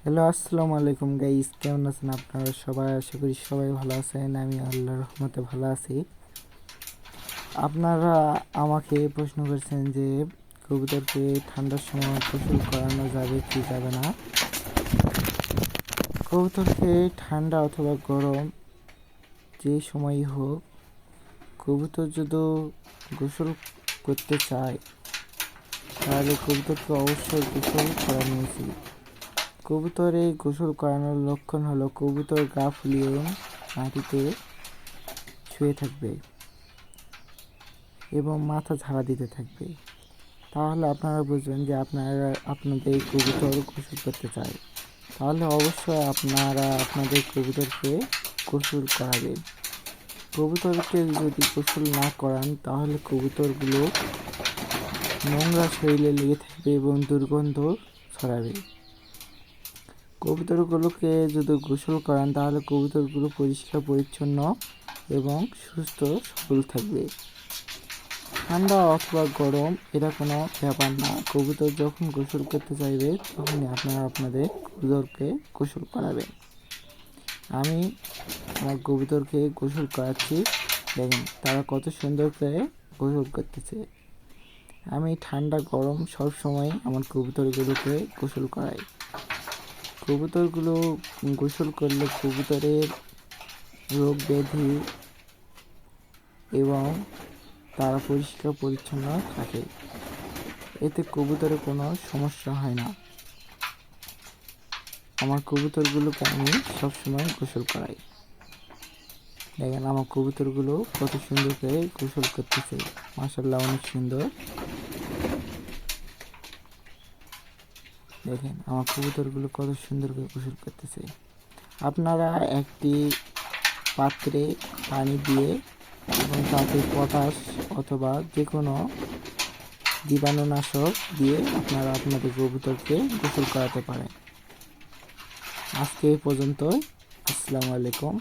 Hello, আসসালামু আলাইকুম guys. কেমন আছেন আপনারা সবাই? আশা করি সবাই ভালো আছেন। আমি আল্লাহর রহমতে ভালো আছি। আপনারা আমাকে প্রশ্ন করেছেন যে কবুতরকে ঠান্ডার সময় গোসল করানো যাবে কি যাবে না। কবুতরকে ঠান্ডা অথবা গরম যে সময়ই হোক, কবুতর যদি গোসল করতে চায় তাহলে কবুতরকে অবশ্যই গোসল করানো উচিত। কবুতরে গোসল করানোর লক্ষণ হলো কবুতর গা ফুলিয়ে মাটিতে শুয়ে থাকবে এবং মাথা ঝাড়া দিতে থাকবে। তাহলে আপনারা বুঝবেন যে আপনাদের কবুতর গোসল করতে চায়। তাহলে অবশ্যই আপনারা আপনাদের কবুতরকে গোসল করাবেন। কবুতরকে যদি গোসল না করান তাহলে কবুতরগুলো নোংরা শরীরে লেগে থাকবে এবং দুর্গন্ধ ছড়াবে। কবুতরগুলোকে যদি গোসল করান তাহলে কবুতরগুলো পরিষ্কার পরিচ্ছন্ন এবং সুস্থ সবল থাকবে। ঠান্ডা অথবা গরম এটা কোনো ব্যাপার না। কবুতর যখন গোসল করতে চাইবে তখনই আপনারা আপনাদের কবুতরকে গোসল করাবেন। আমি আমার কবুতরকে গোসল করাচ্ছি, দেখেন তারা কত সুন্দর করে গোসল করতেছে। আমি ঠান্ডা গরম সব সময় আমার কবুতরগুলোকে গোসল করাই। কবুতরগুলো গোসল করলে কবুতরের রোগ ব্যাধি এবং তারা পরিষ্কার পরিচ্ছন্ন থাকে, এতে কবুতরের কোনো সমস্যা হয় না। আমার কবুতরগুলোকে আমি সবসময় গোসল করাই। দেখেন আমার কবুতরগুলো কত সুন্দর করে গোসল করতেছে, মাশাআল্লাহ অনেক সুন্দর। দেখেন আমার কবুতরগুলো কত সুন্দর করে গোসল করতেছে। আপনারা একটি পাত্রে পানি দিয়ে এবং তাতে পটাশ অথবা যে কোনো জীবাণুনাশক দিয়ে আপনারা আপনাদের কবুতরকে গোসল করাতে পারেন। আজকে এই পর্যন্ত। আসসালামু আলাইকুম।